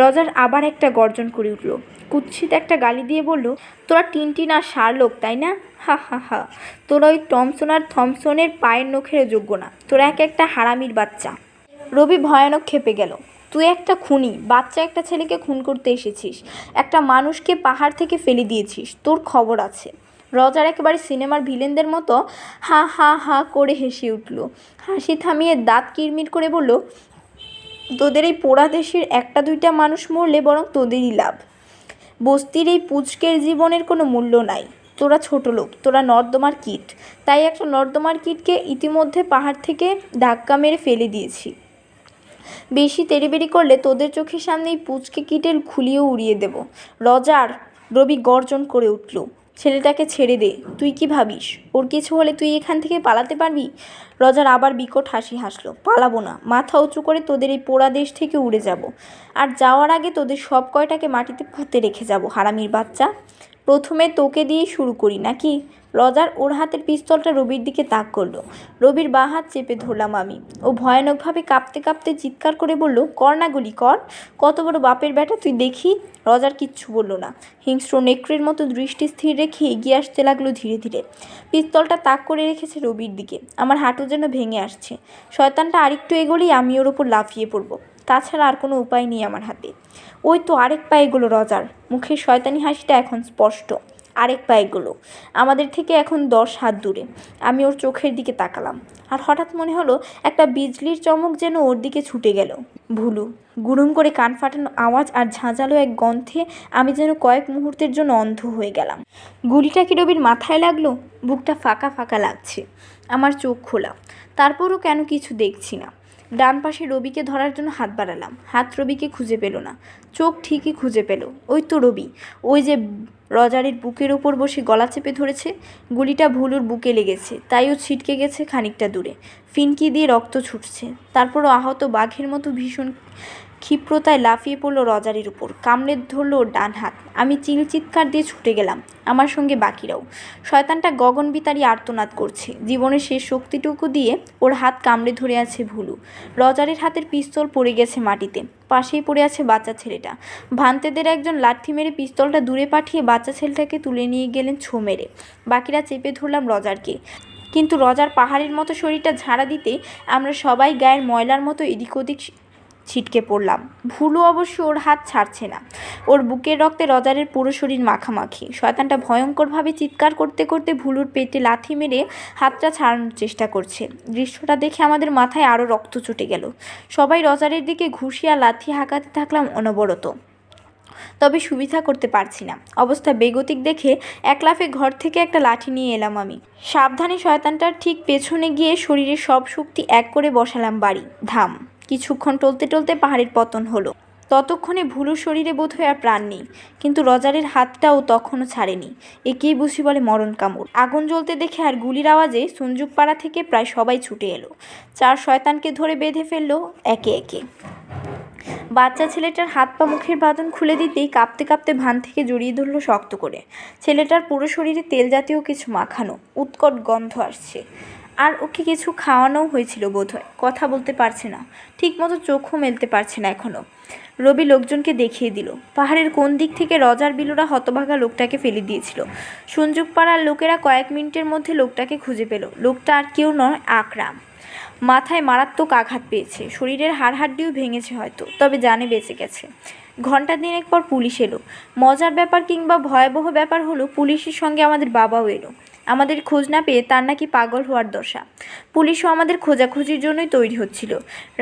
রজার আবার একটা গর্জন করে উঠল। কুৎসিত একটা গালি দিয়ে বলল, তোরা টিনটিন আর শার্লক, তাই না? হা হা হা। তোরা ওই টমসন আর থমসনের পায়ের নখেরও যোগ্য না। তোরা এক একটা হারামির বাচ্চা। রবি ভয়ানক ক্ষেপে গেল। তুই একটা খুনি, বাচ্চা একটা ছেলেকে খুন করতে এসেছিস, একটা মানুষকে পাহাড় থেকে ফেলে দিয়েছিস, তোর খবর আছে। রজার একেবারে সিনেমার ভিলেনদের মতো হা হা হা করে হেসে উঠল। হাসি থামিয়ে দাঁত কিরমির করে বলল, তোদের এই পোড়া দেশের একটা দুইটা মানুষ মরলে বরং তোদেরই লাভ। বস্তির এই পুচকের জীবনের কোনো মূল্য নাই। তোরা ছোট লোক, তোরা নর্দমার কীট। তাই একটা নর্দমার কীটকে ইতিমধ্যে পাহাড় থেকে ধাক্কা মেরে ফেলে দিয়েছি। বেশি তেড়িবেড়ি করলে তোদের চোখের সামনেই পুচকে কীটের খুলিও উড়িয়ে দেব। রজার, রবি গর্জন করে উঠল, ছেলেটাকে ছেড়ে দে। তুই কি ভাবিস ওর কিছু হলে তুই এখান থেকে পালাতে পারবি? রজার আবার বিকট হাসি হাসলো। পালাবো না, মাথা উঁচু করে তোদের এই পোড়া দেশ থেকে উড়ে যাব, আর যাওয়ার আগে তোদের সব কয়টাকে মাটিতে পুঁতে রেখে যাব, হারামির বাচ্চা। প্রথমে তোকে দিয়েই শুরু করি নাকি? রজার ওর হাতের পিস্তলটা রবির দিকে তাক করলো। রবির বাঁ হাত চেপে ধরলাম আমি। ও ভয়ানকভাবে কাঁপতে কাঁপতে চিৎকার করে বলল, কর না গুলি কর, কত বড় বাপের বেটা তুই দেখি। রজার কিচ্ছু বলল না। হিংস্র নেকড়ের মতো দৃষ্টি স্থির রেখে এগিয়ে আসতে লাগলো ধীরে ধীরে। পিস্তলটা তাক করে রেখেছে রবির দিকে। আমার হাঁটু যেন ভেঙে আসছে। শয়তানটা আরেকটু এগোলেই আমি ওর ওপর লাফিয়ে পড়ব। তাছাড়া আর কোনো উপায় নেই আমার হাতে। ওই তো আরেক পা এগোলো রজার। মুখের শয়তানি হাসিটা এখন স্পষ্ট। আরেক পা এগোলো। আমাদের থেকে এখন 10 হাত দূরে। আমি ওর চোখের দিকে তাকালাম, আর হঠাৎ মনে হলো একটা বিজলির চমক যেন ওর দিকে ছুটে গেল। ভুলু। গুড়ুম করে কান ফাটানো আওয়াজ আর ঝাঁঝালো এক গন্ধে আমি যেন কয়েক মুহূর্তের জন্য অন্ধ হয়ে গেলাম। গুলিটা কি রবির মাথায় লাগলো? বুকটা ফাঁকা ফাঁকা লাগছে। আমার চোখ খোলা, তারপরও কেন কিছু দেখছি না। ডান পাশে রবিকে ধরার জন্য হাত বাড়ালাম, হাত রবিকে খুঁজে পেল না। চোখ ঠিকই খুঁজে পেল, ওই তো রবি, ওই যে রজারের বুকের ওপর বসে গলা চেপে ধরেছে। গুলিটা ভুলুর বুকে লেগেছে, তাই ও ছিটকে গেছে খানিকটা দূরে। ফিনকি দিয়ে রক্ত ছুটছে। তারপরও আহত বাঘের মতো ভীষণ ক্ষিপ্রতায় লাফিয়ে পড়লো রজারের উপর, কামড়ে ধরলো ওর ডান হাত। আমি চিৎকার দিয়ে ছুটে গেলাম, আমার সঙ্গে বাকিরাও। শয়তানটা গগনবিতারী আর্তনাদ করছে, জীবনের শেষ শক্তিটুকু দিয়ে ওর হাত কামড়ে ধরে আছে ভুলু। রজারের হাতের পিস্তল পড়ে গেছে মাটিতে, পাশেই পড়ে আছে বাচ্চা ছেলেটা। ভান্তেদের একজন লাঠি মেরে পিস্তলটা দূরে পাঠিয়ে বাচ্চা ছেলেটাকে তুলে নিয়ে গেলেন ছো মেরে। বাকিরা চেপে ধরলাম রজারকে, কিন্তু রজার পাহাড়ের মতো শরীরটা ঝাড়া দিতে আমরা সবাই গায়ের ময়লার মতো এদিক ওদিক ছিটকে পড়লাম। ভুলু অবশ্য ওর হাত ছাড়ছে না, ওর বুকের রক্তে রজারের পুরো শরীর মাখামাখি। শয়তানটা ভয়ঙ্করভাবে চিৎকার করতে করতে ভুলুর পেটে লাথি মেরে হাতটা ছাড়ানোর চেষ্টা করছে। দৃশ্যটা দেখে আমাদের মাথায় আরও রক্ত ছুটে গেল। সবাই রজারের দিকে ঘুষিয়া লাথি হাঁকাতে থাকলাম অনবরত, তবে সুবিধা করতে পারছি না। অবস্থা বেগতিক দেখে এক লাফে ঘর থেকে একটা লাঠি নিয়ে এলাম আমি। সাবধানে শয়তানটার ঠিক পেছনে গিয়ে শরীরের সব শক্তি এক করে বসালাম বাড়ি। ধাম। কিছুক্ষণ টলতে টলতে পাহাড়ের পতন হলো। ততক্ষণে ভুলুর শরীরে বোধহয় আর প্রাণ নেই, কিন্তু রজারের হাতটাও তখনও ছাড়েনি। একেই বুঝি বলে মরণ কামড়। আগুন জ্বলতে দেখে আর গুলির আওয়াজে সঞ্জুকপাড়া থেকে প্রায় সবাই ছুটে এলো। 4 শয়তানকে ধরে বেঁধে ফেললো একে একে। বাচ্চা ছেলেটার হাত পা মুখের বাঁধন খুলে দিতেই কাঁপতে কাঁপতে ভান থেকে জড়িয়ে ধরল শক্ত করে। ছেলেটার পুরো শরীরে তেল জাতীয় কিছু মাখানো, উৎকট গন্ধ আসছে। আর ওকে কিছু খাওয়ানোও হয়েছিল বোধহয়। কথা বলতে পারছে না, ঠিকমতো চোখও মেলতে পারছে না এখনও। রবি লোকজনকে দেখিয়ে দিল পাহাড়ের কোন দিক থেকে রজার বিলুরা হতভাগা লোকটাকে ফেলে দিয়েছিল। সঞ্জুকপাড়ার লোকেরা কয়েক মিনিটের মধ্যে লোকটাকে খুঁজে পেল। লোকটা আর কেউ নয়, আকরাম। মাথায় মারাত্মক আঘাত পেয়েছে, শরীরের হাড়হাড্ডিও ভেঙেছে হয়তো, তবে জানে বেঁচে গেছে। ঘণ্টা দিনেক পর পুলিশ এলো। মজার ব্যাপার কিংবা ভয়াবহ ব্যাপার হলো, পুলিশের সঙ্গে আমাদের বাবাও এলো। আমাদের খোঁজ না পেয়ে তার নাকি পাগল হওয়ার দশা। পুলিশও আমাদের খোঁজাখুঁজির জন্যই তৈরি হচ্ছিল।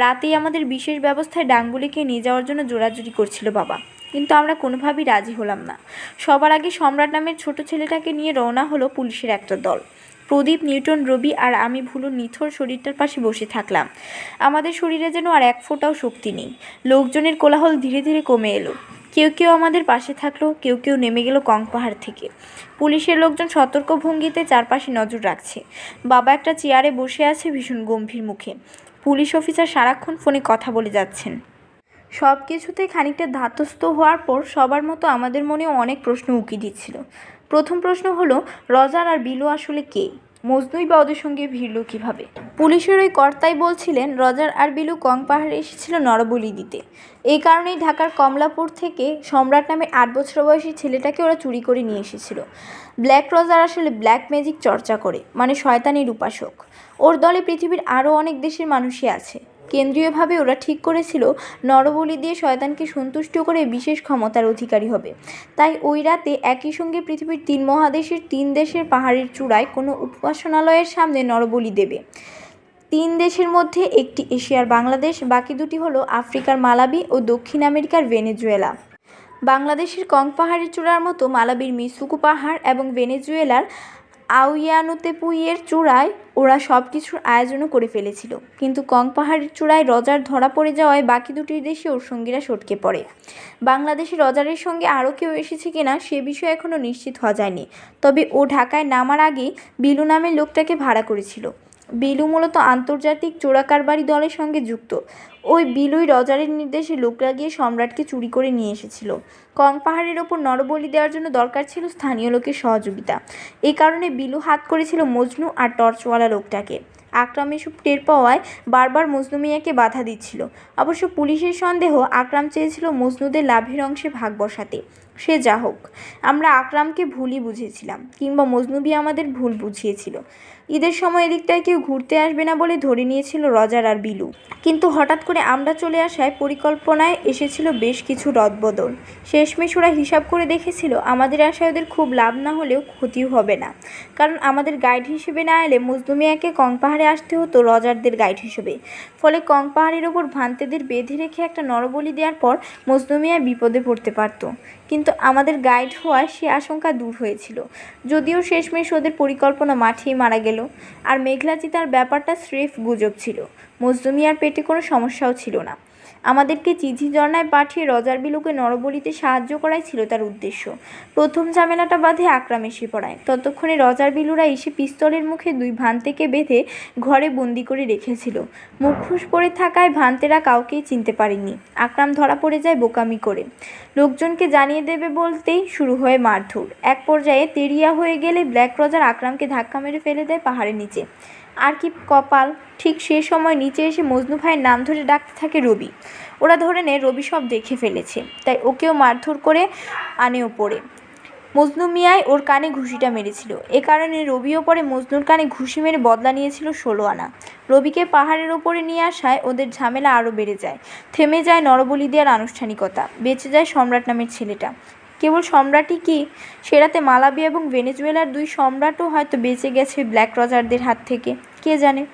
রাতেই আমাদের বিশেষ ব্যবস্থায় ডাঙ্গুলিকে নিয়ে যাওয়ার জন্য জোরাজুরি করছিল বাবা, কিন্তু আমরা কোনোভাবেই রাজি হলাম না। সবার আগে সম্রাট নামের ছোট ছেলেটাকে নিয়ে রওনা হলো পুলিশের একটা দল। প্রদীপ, নিউটন, রবি আর আমি ভুলুর নিথর শরীরটার পাশে বসে থাকলাম। আমাদের শরীরে যেন আর এক ফোঁটাও শক্তি নেই। লোকজনের কোলাহল ধীরে ধীরে কমে এলো। কেউ কেউ আমাদের পাশে থাকলো, কেউ কেউ নেমে গেল কংপাহাড় থেকে। পুলিশের লোকজন সতর্ক ভঙ্গিতে চারপাশে নজর রাখছে। বাবা একটা চেয়ারে বসে আছে ভীষণ গম্ভীর মুখে। পুলিশ অফিসার সারাক্ষণ ফোনে কথা বলে যাচ্ছেন। সব কিছুতে খানিকটা ধাতস্থ হওয়ার পর সবার মতো আমাদের মনেও অনেক প্রশ্ন উকি দিচ্ছিল। প্রথম প্রশ্ন হলো, রজার আর বিলু আসলে কে? মজনুই বা ওদের সঙ্গে ভিড়ল কীভাবে? পুলিশের ওই কর্তাই বলছিলেন রজার আর বিলু কংপাহাড়ে এসেছিল নরবলি দিতে। এই কারণেই ঢাকার কমলাপুর থেকে সম্রাট নামের 8 বছর বয়সী ছেলেটাকে ওরা চুরি করে নিয়ে এসেছিল। ব্ল্যাক রজার আসলে ব্ল্যাক ম্যাজিক চর্চা করে, মানে শয়তানির উপাসক। ওর দলে পৃথিবীর আরও অনেক দেশের মানুষই আছে। কেন্দ্রীয়ভাবে ওরা ঠিক করেছিল নরবলি দিয়ে শয়তানকে সন্তুষ্ট করে বিশেষ ক্ষমতার অধিকারী হবে। তাই ওই রাতে একই সঙ্গে পৃথিবীর 3 মহাদেশের 3 দেশের পাহাড়ের চূড়ায় কোনো উপাসনালয়ের সামনে নরবলি দেবে। 3 দেশের মধ্যে একটি এশিয়ার বাংলাদেশ, বাকি দুটি হলো আফ্রিকার মালাবি ও দক্ষিণ আমেরিকার ভেনেজুয়েলা। বাংলাদেশের কংপাহাড়ের চূড়ার মতো মালাবির মিসুকু পাহাড় এবং ভেনেজুয়েলার আউয়ানুতেপুইয়ের চূড়ায় ওরা সব কিছুর আয়োজনও করে ফেলেছিল। কিন্তু কংপাহাড়ের চূড়ায় রজার ধরা পড়ে যাওয়ায় বাকি দুটি দেশে ওর সঙ্গীরা সটকে পড়ে। বাংলাদেশে রজারের সঙ্গে আরও কেউ এসেছে কিনা সে বিষয়ে এখনও নিশ্চিত হওয়া যায়নি, তবে ও ঢাকায় নামার আগেই বিলু নামের লোকটাকে ভাড়া করেছিল। বিলু মূলত আন্তর্জাতিক চোরাকারবারি দলের সঙ্গে যুক্ত। ওই বিলুই রজারের নির্দেশে লোকরা গিয়ে সম্রাটকে চুরি করে নিয়ে এসেছিল। কংপাহাড়ের ওপর নরবলি দেওয়ার জন্য দরকার ছিল স্থানীয় লোকের সহযোগিতা। এই কারণে বিলু হাত করেছিল মজনু আর টর্চওয়ালা লোকটাকে। আকরাম এসব টের পাওয়ায় বারবার মজনু মিয়াকে বাধা দিচ্ছিল। অবশ্য পুলিশের সন্দেহ আকরাম চেয়েছিল মজনুদের লাভের অংশে ভাগ বসাতে। সে যা হোক, আমরা আকরামকে ভুলই বুঝেছিলাম, কিংবা মজনুবি আমাদের ভুল বুঝিয়েছিল। ঈদের সময় এদিকটায় কেউ ঘুরতে আসবে না বলে ধরে নিয়েছিল রজার আর বিলু, কিন্তু হঠাৎ করে আমরা চলে আসায় পরিকল্পনায় এসেছিল বেশ কিছু রদবদল। শেষমেশ ওরা হিসাব করে দেখেছিল আমাদের আশায় ওদের খুব লাভ না হলেও ক্ষতিও হবে না, কারণ আমাদের গাইড হিসেবে না এলে মজনু মিয়াকে কংপাহাড়ে আসতে হতো রজারদের গাইড হিসেবে। ফলে কংপাহাড়ের ওপর ভান্তেদের বেঁধে রেখে একটা নরবলি দেওয়ার পর মজনু মিয়া বিপদে পড়তে পারত, কিন্তু আমাদের গাইড হওয়ায় সে আশঙ্কা দূর হয়েছিল। যদিও শেষমেশ ওদের পরিকল্পনা মাঠেই মারা গেল। আর মেঘলা চিতার ব্যাপারটা স্রেফ গুজব ছিল, মজনু মিয়ার পেটে কোনো সমস্যাও ছিল না। আমাদেরকে চিঠি ঝর্ণায় পাঠিয়ে রজার বিলুকে নরবলিতে সাহায্য করাই ছিল তার উদ্দেশ্য। প্রথম ঝামেলাটা বাঁধে আকরাম এসে পড়ায়। ততক্ষণে রজার বিলুরা এসে পিস্তলের মুখে দুই ভান্তেকে বেঁধে ঘরে বন্দি করে রেখেছিল। মুখোশ পরে থাকায় ভান্তেরা কাউকেই চিনতে পারেনি। আকরাম ধরা পড়ে যায় বোকামি করে। লোকজনকে জানিয়ে দেবে বলতেই শুরু হয় মারধর। এক পর্যায়ে তেরিয়া হয়ে গেলে ব্ল্যাক রজার আকরামকে ধাক্কা মেরে ফেলে দেয় পাহাড়ের নিচে। আর কি কপাল, ঠিক সে সময় নিচে এসে মজনু ভাইয়ের নাম ধরে ডাকতে থাকে রবি। ওরা ধরে নেয় রবি সব দেখে ফেলেছে, তাই ওকেও মারধর করে আনে ওপরে। মজনু মিয়াই ওর কানে ঘুষিটা মেরেছিল। এ কারণে রবিও পরে মজনুর কানে ঘুষি মেরে বদলা নিয়েছিল 16 আনা। রবিকে পাহাড়ের ওপরে নিয়ে আসায় ওদের ঝামেলা আরও বেড়ে যায়। থেমে যায় নরবলি দেওয়ার আনুষ্ঠানিকতা। বেঁচে যায় সম্রাট নামের ছেলেটা। কেবল সম্রাটই কি, সে রাতে মালাবি এবং ভেনেজুয়েলার 2 সম্রাটও হয়তো বেঁচে গেছে ব্ল্যাক রজারদের হাত থেকে, কে জানে।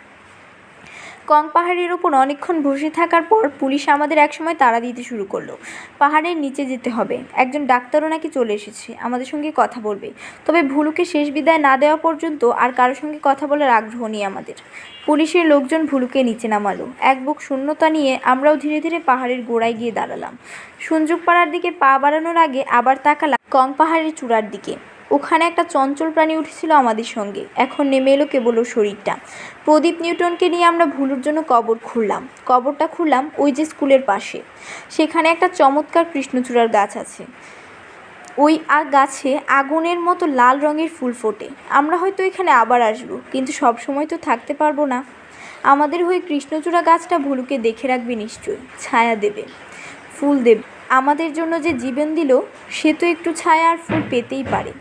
কংপাহাড়ের ওপর অনেকক্ষণ বসে থাকার পর পুলিশ আমাদের একসময় তাড়া দিতে শুরু করলো। পাহাড়ের নিচে যেতে হবে, একজন ডাক্তারও নাকি চলে এসেছে, আমাদের সঙ্গে কথা বলবে। তবে ভুলুকে শেষ বিদায় না দেওয়া পর্যন্ত আর কারোর সঙ্গে কথা বলার আগ্রহ নেই আমাদের। পুলিশের লোকজন ভুলুকে নিচে নামালো। এক বুক শূন্যতা নিয়ে আমরাও ধীরে ধীরে পাহাড়ের গোড়ায় গিয়ে দাঁড়ালাম। সঞ্জুকপাড়ার দিকে পা বাড়ানোর আগে আবার তাকালাম কংপাহাড়ের চূড়ার দিকে। ওখানে একটা চঞ্চল প্রাণী উঠেছিল আমাদের সঙ্গে। এখন নেমে এলো কেবল ওর শরীরটা। প্রদীপ নিউটনকে নিয়ে আমরা ভুলুর জন্য কবরটা খুললাম ওই যে স্কুলের পাশে। সেখানে একটা চমৎকার কৃষ্ণচূড়ার গাছ আছে। ওই গাছে আগুনের মতো লাল রঙের ফুল ফোটে। আমরা হয়তো এখানে আবার আসবো, কিন্তু সব সময় তো থাকতে পারবো না। আমাদের হয়ে কৃষ্ণচূড়া গাছটা ভুলুকে দেখে রাখবে নিশ্চয়ই, ছায়া দেবে, ফুল দেবে। আমাদের জন্য যে জীবন দিল, সে তো একটু ছায়া আর ফুল পেতেই পারে।